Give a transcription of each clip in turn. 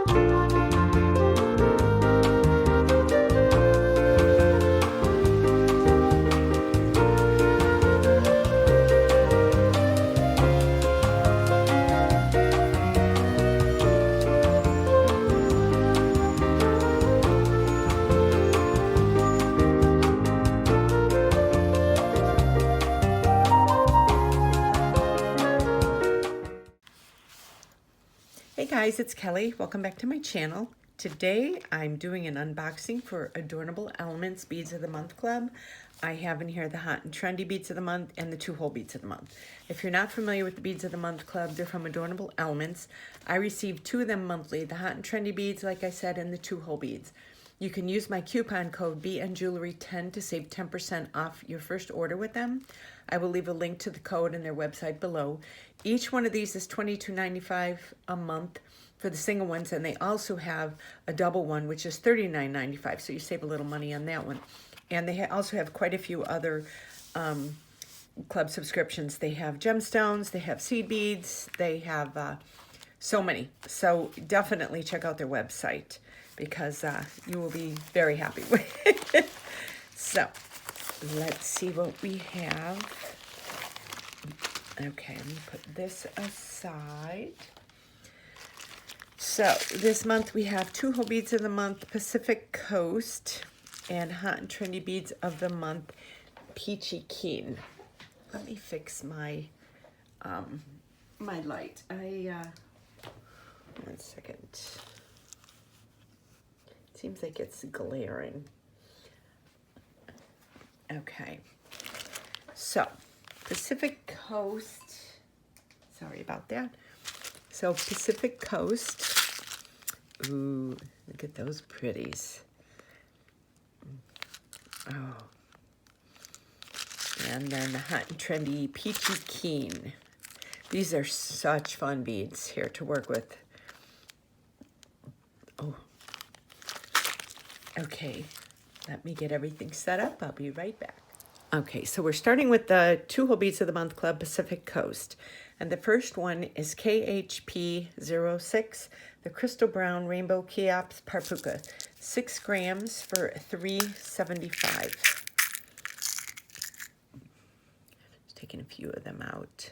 Hey guys, it's Kelly. Welcome back to my channel. Today I'm doing an unboxing for Adornable Elements Beads of the Month Club. I have in here the Hot and Trendy Beads of the Month and the 2-hole Beads of the Month. If you're not familiar with the Beads of the Month Club, they're from Adornable Elements. I receive 2 of them monthly, the Hot and Trendy Beads, like I said, and the 2-hole beads. You can use my coupon code BNJewelry10 to save 10% off your first order with them. I will leave a link to the code and their website below. Each one of these is $22.95 a month for the single ones, and they also have a double one, which is $39.95, so you save a little money on that one. And they also have quite a few other club subscriptions. They have gemstones, they have seed beads, they have so many. So definitely check out their website because you will be very happy with it. So let's see what we have. Okay, let me put this aside. So this month we have 2-hole beads of the month, Pacific Coast, and Hot and Trendy Beads of the Month, Peachy Keen. Let me fix my my light. One second. It seems like it's glaring. Okay. So Pacific Coast. Sorry about that. So Pacific Coast. Ooh, look at those pretties. Oh. And then the Hot and Trendy Peachy Keen. These are such fun beads here to work with. Oh. Okay, let me get everything set up. I'll be right back. Okay, so we're starting with the 2-hole Beads of the Month Club Pacific Coast. And the first one is KHP06, the Crystal Brown Rainbow Cheops Parpuka. 6 grams for $3.75. Just taking a few of them out.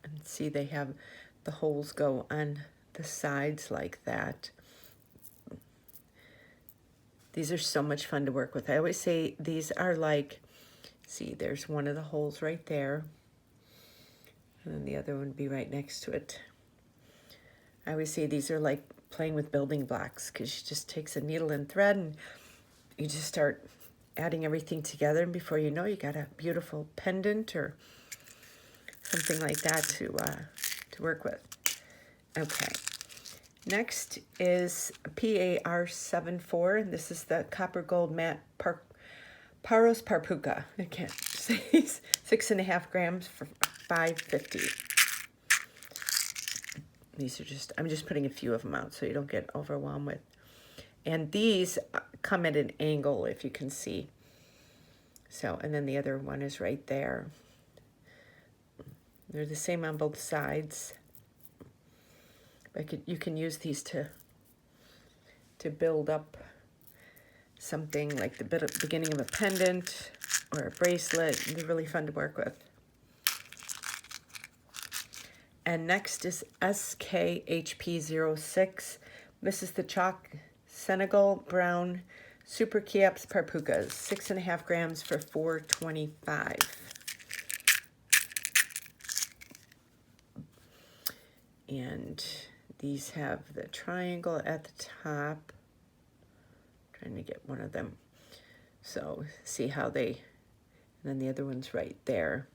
And see, they have the holes go on the sides like that. These are so much fun to work with. I always say these are like, see, there's one of the holes right there. And then the other one would be right next to it. I always say these are like playing with building blocks because you just takes a needle and thread and you just start adding everything together. And before you know, you got a beautiful pendant or something like that to work with. Okay. Next is PAR74, and this is the Copper Gold Matte Paros Parpuka. I can't say 6.5 grams for $5.50. These are just, I'm just putting a few of them out so you don't get overwhelmed with. And these come at an angle, if you can see. So, and then the other one is right there. They're the same on both sides. You can use these to build up something like the beginning of a pendant or a bracelet. They're really fun to work with. And next is SKHP06. This is the Chalk Senegal Brown Super Cheops Parpukas, 6.5 grams for $4.25. And these have the triangle at the top. Trying to get one of them. So see how they, and then the other one's right there.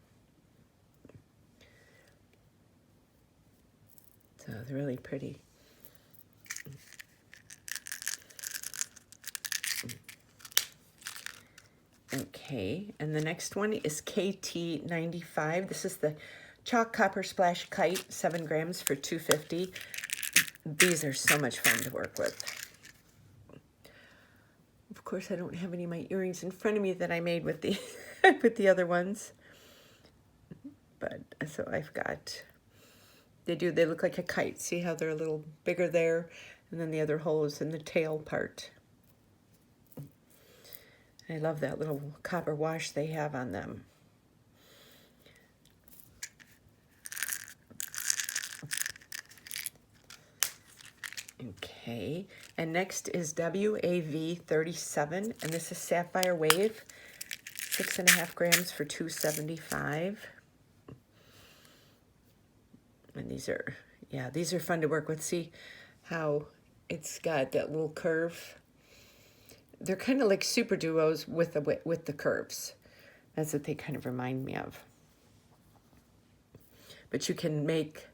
So they're really pretty. Okay, and the next one is KT95. This is the Chalk Copper Splash Kite, 7 grams for $2.50. These are so much fun to work with. Of course, I don't have any of my earrings in front of me that I made with the with the other ones. But so I've got They look like a kite. See how they're a little bigger there? And then the other hole is in the tail part. I love that little copper wash they have on them. Okay, and next is WAV37, and this is Sapphire Wave, 6.5 grams for $2.75. And these are, yeah, these are fun to work with. See how it's got that little curve? They're kind of like super duos with the curves. That's what they kind of remind me of. But you can make,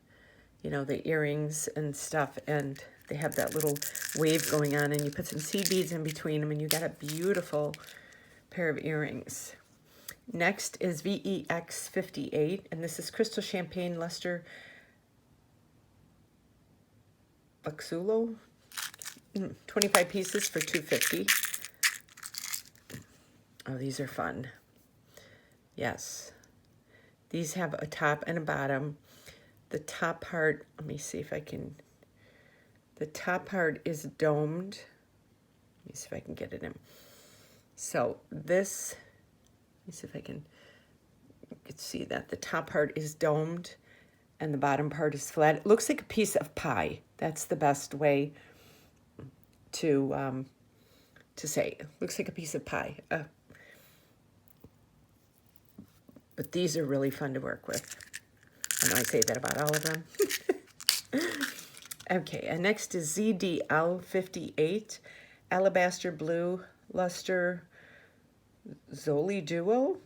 you know, the earrings and stuff, and they have that little wave going on, and you put some seed beads in between them, and you got a beautiful pair of earrings. Next is VEX58, and this is Crystal Champagne Luster Buxulo. 25 pieces for $2.50. Oh, these are fun. Yes. These have a top and a bottom. The top part, let me see if I can, the top part is domed. Let me see if I can get it in. So this, let me see if I can, you can see that the top part is domed and the bottom part is flat. It looks like a piece of pie. That's the best way to say. It looks like a piece of pie. But these are really fun to work with. I know I say that about all of them. Okay, and next is ZDL58, Alabaster Blue Luster Zoli Duo.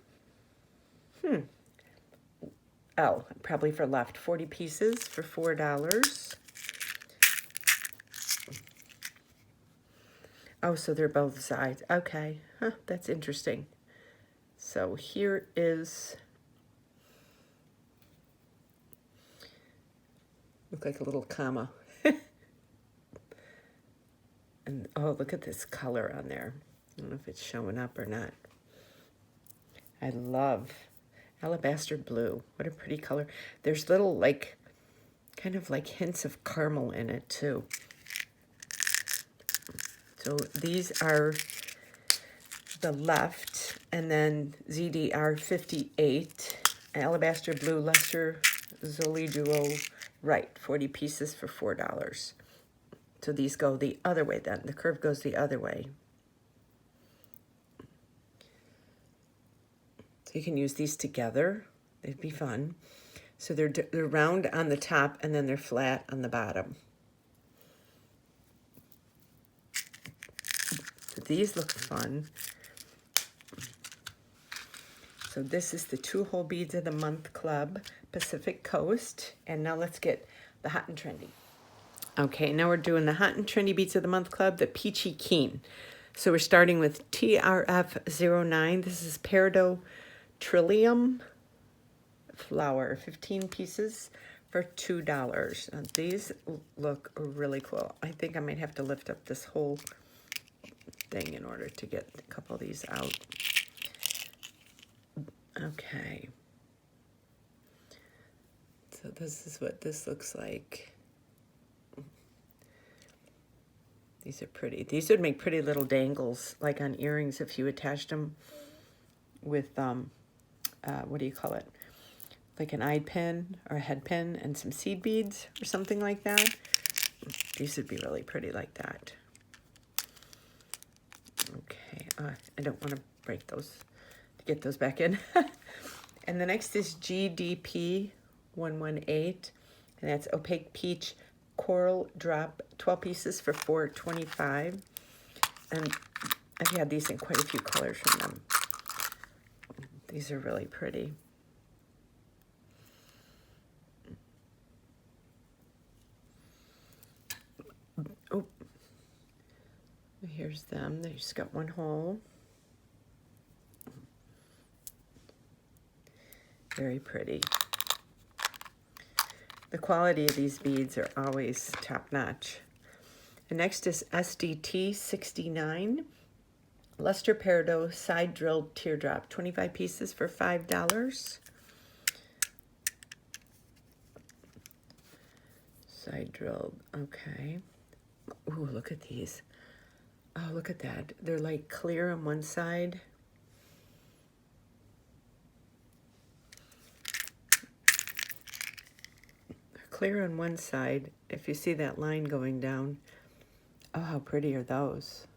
L, probably for left. 40 pieces for $4. Oh, so they're both sides. Okay, huh, that's interesting. So here is, look like a little comma. And oh, look at this color on there. I don't know if it's showing up or not. I love alabaster blue. What a pretty color. There's little, like, kind of like hints of caramel in it too. So these are the left, and then ZDR58, Alabaster Blue Luster Zoli Duo right, 40 pieces for $4. So these go the other way then. The curve goes the other way. So you can use these together. They'd be fun. So they're round on the top, and then they're flat on the bottom. So these look fun. So this is the 2-hole Beads of the Month Club, Pacific Coast. And now let's get the Hot and Trendy. Okay, now we're doing the Hot and Trendy Beads of the Month Club, the Peachy Keen. So we're starting with TRF09. This is Peridot Trillium Flower, 15 pieces for $2. Now, these look really cool. I think I might have to lift up this whole thing in order to get a couple of these out. Okay. So this is what this looks like. These are pretty. These would make pretty little dangles, like on earrings if you attached them with, what do you call it? Like an eye pin or a head pin and some seed beads or something like that. These would be really pretty like that. Okay, I don't want to break those, to get those back in. And the next is GDP 118, and that's Opaque Peach Coral Drop, 12 pieces for $4.25. And I've had these in quite a few colors from them. These are really pretty. Oh, here's them. They just got one hole. Very pretty. The quality of these beads are always top-notch. And next is SDT 69, Luster Peridot Side Drilled Teardrop, 25 pieces for $5. Side drilled, okay. Ooh, look at these. Oh, look at that. They're like clear on one side. They're clear on one side. If you see that line going down, oh, how pretty are those?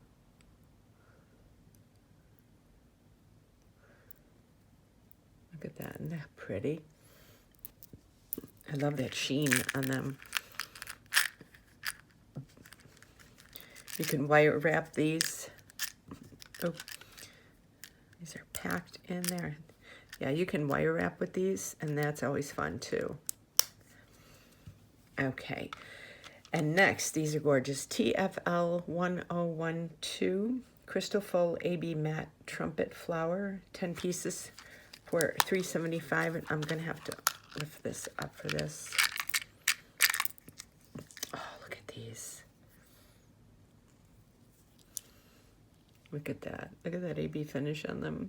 Look at that, isn't that pretty? I love that sheen on them. You can wire wrap these. Oh, these are packed in there. Yeah, you can wire wrap with these, and that's always fun too. Okay, and next, these are gorgeous. TFL 1012 Crystal Full AB Matte Trumpet Flower, 10 pieces for $3.75, and I'm gonna have to lift this up for this. Oh, look at these. Look at that. Look at that AB finish on them.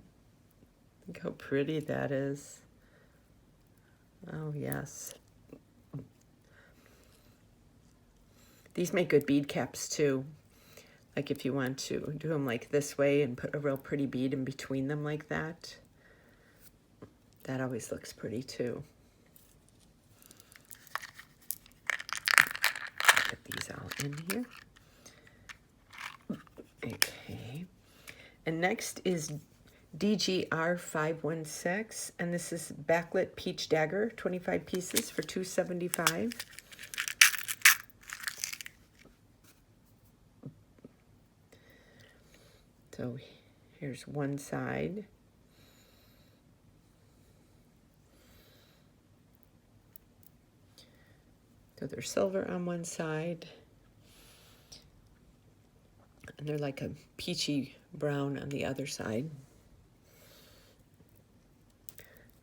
Look how pretty that is. Oh, yes. These make good bead caps, too. Like if you want to do them like this way and put a real pretty bead in between them like that. That always looks pretty, too. Get these all in here. Okay. And next is DGR 516, and this is backlit peach dagger, 25 pieces for $2.75. So here's one side. So they're silver on one side, and they're like a peachy brown on the other side.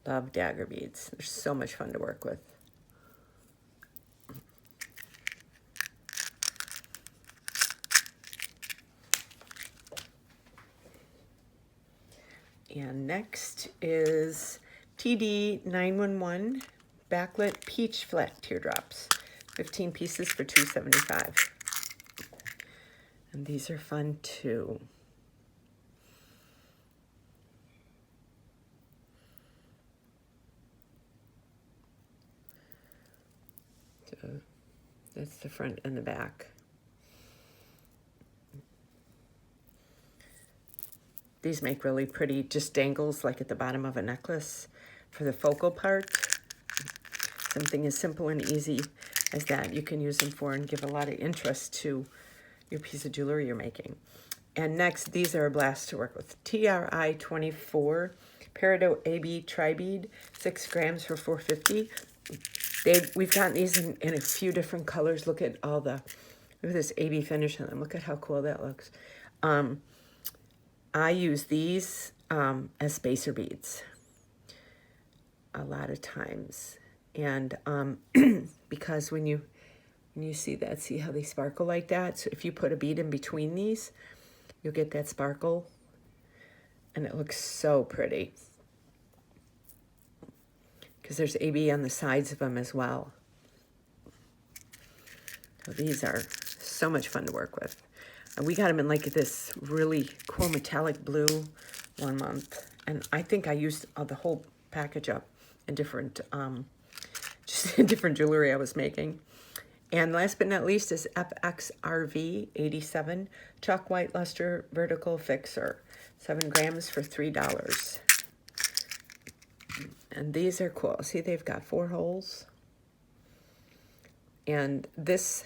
Love dagger beads. They're so much fun to work with. And next is TD 911 backlit peach flat teardrops, 15 pieces for $2.75. And these are fun too. So that's the front and the back. These make really pretty just dangles like at the bottom of a necklace for the focal part. Something as simple and easy as that you can use them for and give a lot of interest to your piece of jewelry you're making. And next, these are a blast to work with. TRI 24 Peridot AB Tri-Bead, 6 grams for $4.50. We've gotten these in a few different colors. Look at all the, look at this AB finish on them. Look at how cool that looks. I use these as spacer beads a lot of times. And because when you see that, see how they sparkle like that? So if you put a bead in between these, you'll get that sparkle. And it looks so pretty. Because there's AB on the sides of them as well. So these are so much fun to work with. We got them in like this really cool metallic blue 1 month. And I think I used the whole package up in different, just in different jewelry I was making. And last but not least is FXRV 87 Chalk White Luster Vertical Fixer. 7 grams for $3. And these are cool. See, they've got 4 holes. And this,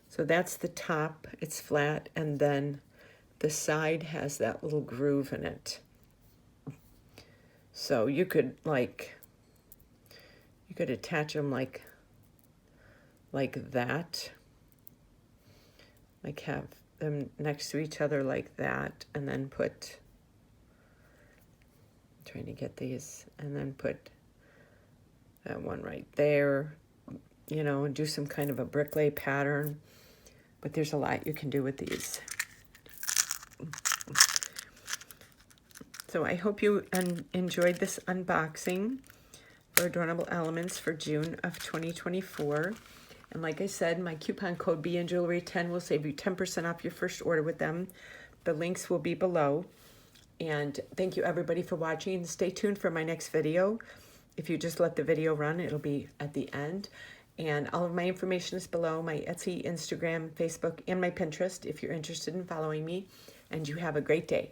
so that's the top. It's flat. And then the side has that little groove in it. So you could attach them like that. Like have them next to each other like that, and then put, I'm trying to get these, and then put that one right there, you know, and do some kind of a bricklay pattern. But there's a lot you can do with these. So I hope you enjoyed this unboxing for Adornable Elements for June of 2024. And like I said, my coupon code BNJewelry10 will save you 10% off your first order with them. The links will be below. And thank you everybody for watching. Stay tuned for my next video. If you just let the video run, it'll be at the end. And all of my information is below, my Etsy, Instagram, Facebook, and my Pinterest if you're interested in following me. And you have a great day.